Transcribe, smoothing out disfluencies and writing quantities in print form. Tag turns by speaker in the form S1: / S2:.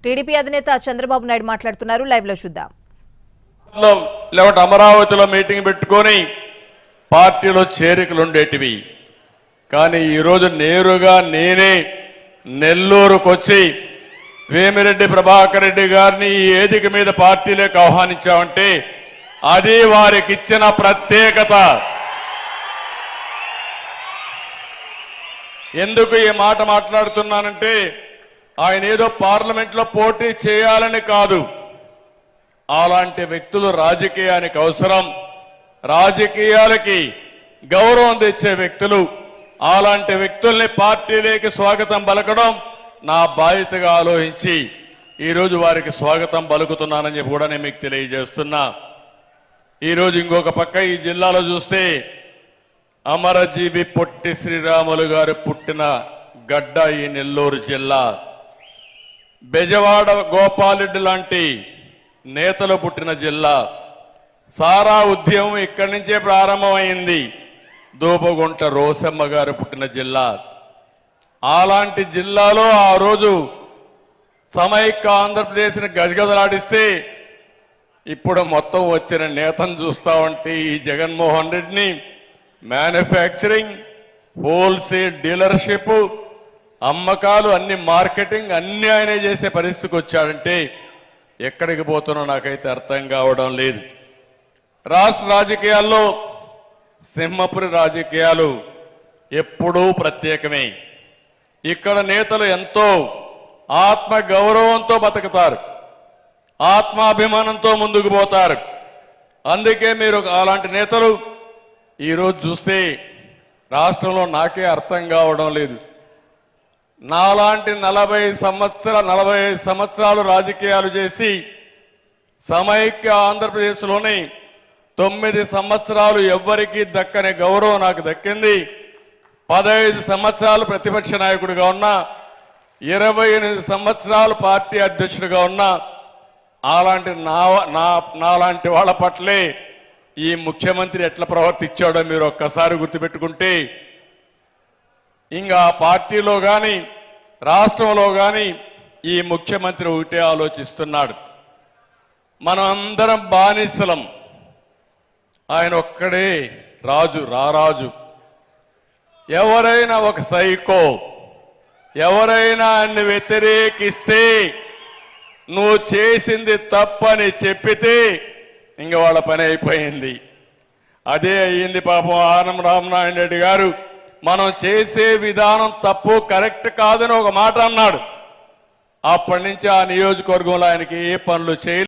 S1: TDP అధినేత చంద్రబాబు నాయుడు మాట్లాడుతున్నారు. Live లో చూద్దాం.
S2: లేకపోతే అమరావతిలో మీటింగ్ పెట్టుకొని పార్టీలో చేరికలు ఉండేటివి. కానీ ఈరోజు నేరుగా నేనే నెల్లూరుకు వచ్చి వేమిరెడ్డి ప్రభాకర్ రెడ్డి గారిని ఈ వేదిక మీద పార్టీలోకి ఆహ్వానించామంటే అది వారికి ఇచ్చిన ప్రత్యేకత. ఎందుకు ఈ మాట మాట్లాడుతున్నానంటే ఆయన ఏదో పార్లమెంట్లో పోటీ చేయాలని కాదు. అలాంటి వ్యక్తులు రాజకీయానికి అవసరం, రాజకీయాలకి గౌరవం తెచ్చే వ్యక్తులు. అలాంటి వ్యక్తుల్ని పార్టీలోకి స్వాగతం పలకడం నా బాధ్యతగా ఆలోచించి ఈరోజు వారికి స్వాగతం పలుకుతున్నానని చెప్పి కూడా నేను మీకు తెలియజేస్తున్నా. ఈరోజు ఇంకొక పక్క ఈ జిల్లాలో చూస్తే అమరజీవి పొట్టి శ్రీరాములు గారు పుట్టిన గడ్డ ఈ నెల్లూరు జిల్లా. బెజవాడ గోపాలరెడ్డి లాంటి నేతలు పుట్టిన జిల్లా. సారా ఉద్యమం ఇక్కడి నుంచే ప్రారంభమైంది. దూపగుంట రోసమ్మ గారు పుట్టిన జిల్లా. అలాంటి జిల్లాలో ఆ రోజు సమైక్య ఆంధ్రప్రదేశ్ని గజగజలాడిస్తే ఇప్పుడు మొత్తం వచ్చిన నేతను చూస్తామంటే ఈ జగన్మోహన్ రెడ్డిని మ్యానుఫ్యాక్చరింగ్, హోల్సేల్ డీలర్షిప్, అమ్మకాలు, అన్ని మార్కెటింగ్ అన్ని ఆయనే చేసే పరిస్థితికి వచ్చాడంటే ఎక్కడికి పోతున్నా నాకైతే అర్థం కావడం లేదు. రాష్ట్ర రాజకీయాల్లో సింహపురి రాజకీయాలు ఎప్పుడూ ప్రత్యేకమే. ఇక్కడ నేతలు ఎంతో ఆత్మ గౌరవంతో బతుకుతారు, ఆత్మాభిమానంతో ముందుకు పోతారు. అందుకే మీరు అలాంటి నేతలు ఈరోజు చూస్తే రాష్ట్రంలో నాకే అర్థం కావడం లేదు. నాలాంటి 40 సంవత్సరాలు రాజకీయాలు చేసి సమైక్య ఆంధ్రప్రదేశ్లోని 9 సంవత్సరాలు ఎవ్వరికీ దక్కని గౌరవం నాకు దక్కింది. 15 సంవత్సరాలు ప్రతిపక్ష నాయకుడిగా ఉన్నా, 28 సంవత్సరాలు పార్టీ అధ్యక్షుడిగా ఉన్నా. అలాంటి నాలాంటి వాళ్ళ పట్లే ఈ ముఖ్యమంత్రి ఎట్లా ప్రవర్తించాడో మీరు ఒక్కసారి గుర్తుపెట్టుకుంటే ఇంకా పార్టీలో కానీ రాష్ట్రంలో కానీ ఈ ముఖ్యమంత్రి ఒకటే ఆలోచిస్తున్నాడు, మనం అందరం బానిసలం, ఆయన ఒక్కడే రాజు, రారాజు. ఎవరైనా ఒక సైకో, ఎవరైనా ఆయన్ని వ్యతిరేకిస్తే, నువ్వు చేసింది తప్పని చెప్పితే ఇంక వాళ్ళ పని అయిపోయింది. అదే అయ్యింది పాపం ఆనం రామనారాయణ రెడ్డి గారు. మనం చేసే విధానం తప్పు, కరెక్ట్ కాదని ఒక మాట అన్నాడు. అప్పటి నుంచి ఆ నియోజకవర్గంలో ఆయనకి ఏ పనులు చేయలేదు.